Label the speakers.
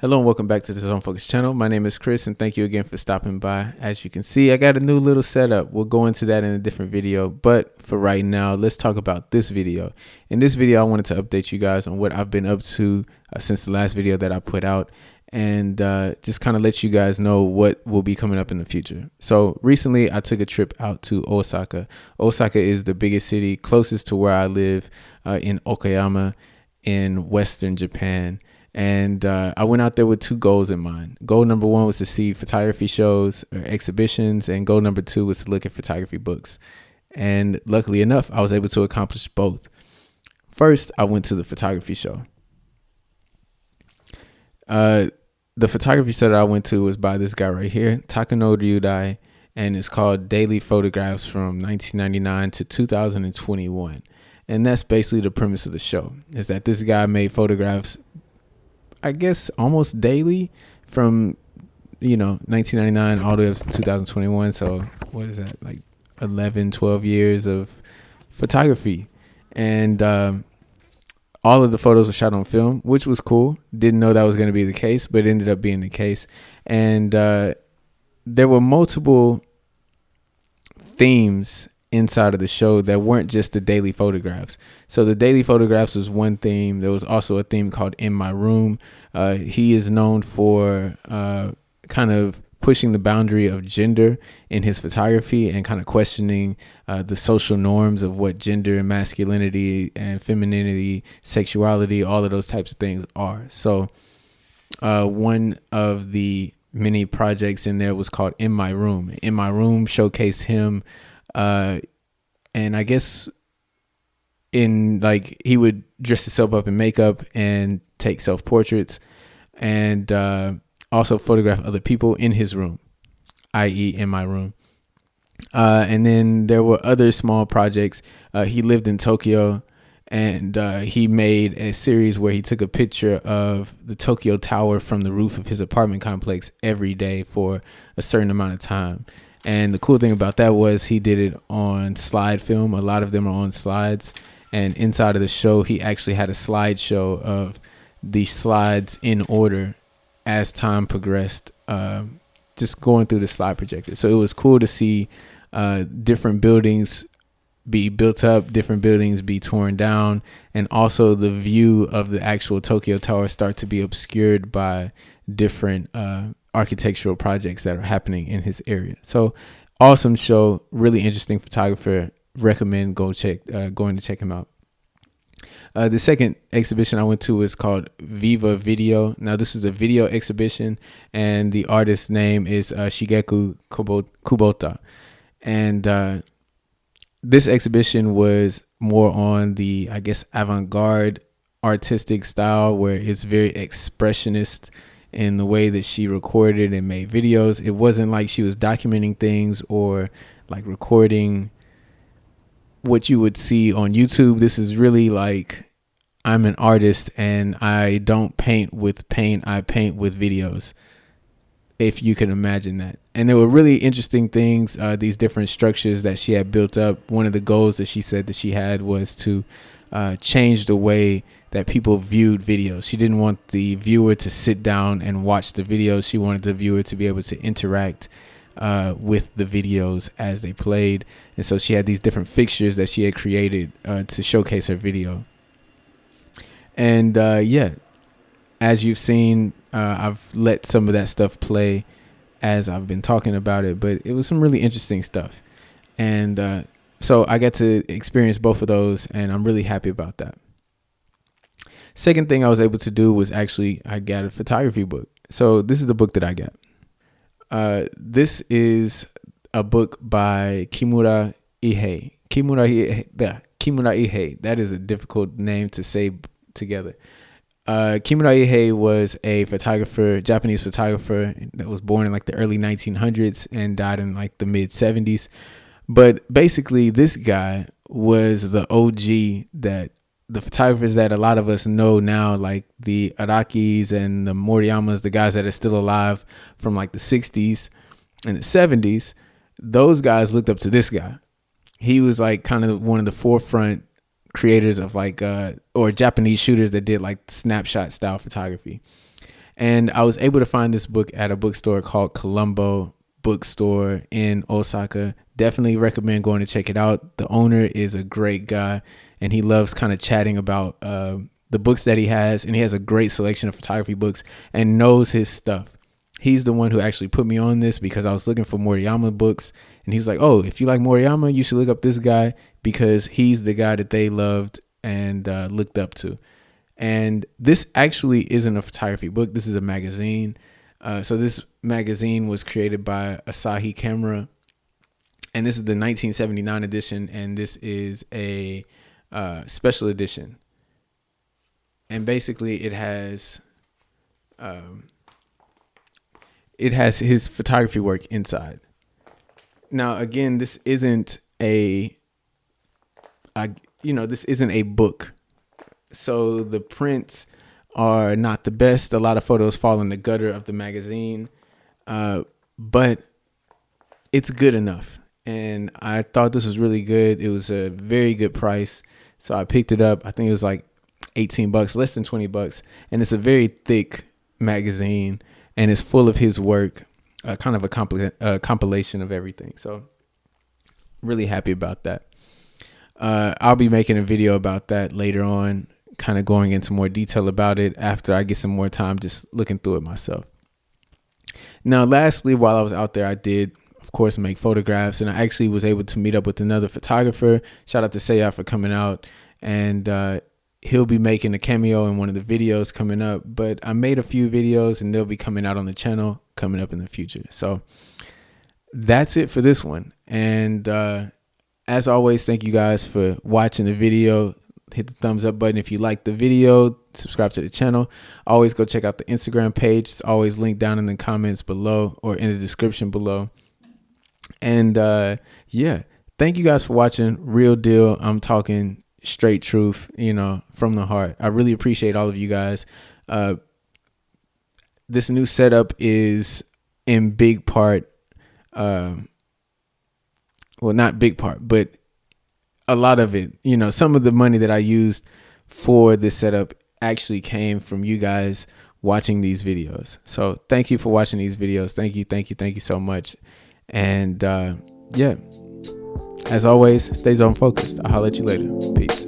Speaker 1: Hello and welcome back to the Zone Focus channel. My name is Chris and thank you again for stopping by. As you can see, I got a new little setup. We'll go into that in a different video, but for right now, let's talk about this video. In this video, I wanted to update you guys on what I've been up to since the last video that I put out and just kind of let you guys know what will be coming up in the future. So recently, I took a trip out to Osaka. Osaka is the biggest city closest to where I live in Okayama in Western Japan. And I went out there with two goals in mind. Goal number one was to see photography shows or exhibitions, and goal number two was to look at photography books. And luckily enough, I was able to accomplish both. First, I went to the photography show. The photography show that I went to was by this guy right here, Takano Ryudai, and it's called Daily Photographs from 1999 to 2021. And that's basically the premise of the show, is that this guy made photographs, I guess, almost daily from, 1999 all the way up to 2021. So what is that, like 11, 12 years of photography. And all of the photos were shot on film, which was cool. Didn't know that was going to be the case, but it ended up being the case. And there were multiple themes inside of the show that weren't just the daily photographs. So the daily photographs was one theme. There was also a theme called In My Room. He is known for kind of pushing the boundary of gender in his photography and kind of questioning the social norms of what gender and masculinity and femininity, sexuality, all of those types of things are. So one of the many projects in there was called In My Room. In My Room showcased him and I guess he would dress himself up in makeup and take self-portraits and also photograph other people in his room, i.e. in my room. And then there were other small projects. He lived in Tokyo and he made a series where he took a picture of the Tokyo Tower from the roof of his apartment complex every day for a certain amount of time. And the cool thing about that was he did it on slide film. A lot of them are on slides. And inside of the show, he actually had a slideshow of the slides in order as time progressed, just going through the slide projector. So it was cool to see different buildings be built up, different buildings be torn down, and also the view of the actual Tokyo Tower start to be obscured by different architectural projects that are happening in his area. So awesome show, really interesting photographer. Recommend going to check him out. The second exhibition I went to was called Viva Video. Now this is a video exhibition and the artist's name is Shigeku Kubota. And this exhibition was more on the, I guess, avant-garde artistic style where it's very expressionist in the way that she recorded and made videos. It wasn't like she was documenting things or like recording what you would see on YouTube. This is really like, I'm an artist and I don't paint with paint, I paint with videos, if you can imagine that. And there were really interesting things, these different structures that she had built up. One of the goals that she said that she had was to change the way that people viewed videos. She didn't want the viewer to sit down and watch the videos. She wanted the viewer to be able to interact with the videos as they played. And so she had these different fixtures that she had created to showcase her video. And as you've seen, I've let some of that stuff play as I've been talking about it, but it was some really interesting stuff. And so I got to experience both of those, and I'm really happy about that. Second thing I was able to do was I got a photography book. So this is the book that I got. This is a book by Kimura Ihei. Kimura Ihei. That is a difficult name to say together. Kimura Ihei was a photographer, Japanese photographer that was born in like the early 1900s and died in like the mid 70s. But basically this guy was the OG that the photographers that a lot of us know now, like the Arakis and the Moriyamas, the guys that are still alive from like the 60s and the 70s, those guys looked up to this guy. He was like kind of one of the forefront creators of like or Japanese shooters that did like snapshot style photography. And I was able to find this book at a bookstore called Colombo Bookstore in Osaka. Definitely recommend going to check it out. The owner is a great guy, and he loves kind of chatting about the books that he has, and he has a great selection of photography books and knows his stuff. He's the one who actually put me on this because I was looking for Moriyama books, and he was like, oh, if you like Moriyama, you should look up this guy because he's the guy that they loved and looked up to. And this actually isn't a photography book. This is a magazine. So this magazine was created by Asahi Camera, and this is the 1979 edition, and this is a special edition. And basically, it has his photography work inside. Now, again, this isn't this isn't a book. So the prints are not the best. A lot of photos fall in the gutter of the magazine, but it's good enough. And I thought this was really good. It was a very good price. So I picked it up. I think it was like $18, less than $20. And it's a very thick magazine, and it's full of his work, kind of a compilation of everything. So really happy about that. I'll be making a video about that later on, kind of going into more detail about it after I get some more time just looking through it myself. Now, lastly, while I was out there, I did, of course, make photographs, and I actually was able to meet up with another photographer. Shout out to Saya for coming out, and he'll be making a cameo in one of the videos coming up. But I made a few videos, and they'll be coming out on the channel coming up in the future. So that's it for this one. And as always, thank you guys for watching the video. Hit the thumbs up button if you like the video. Subscribe to the channel. Always go check out the Instagram page. It's always linked down in the comments below or in the description below. And yeah, thank you guys for watching. Real deal. I'm talking straight truth, from the heart. I really appreciate all of you guys. This new setup is in big part, well, not big part, but a lot of it, some of the money that I used for this setup actually came from you guys watching these videos. So thank you for watching these videos. Thank you so much. And yeah, as always, stay zone focused. I'll holler at you later. Peace.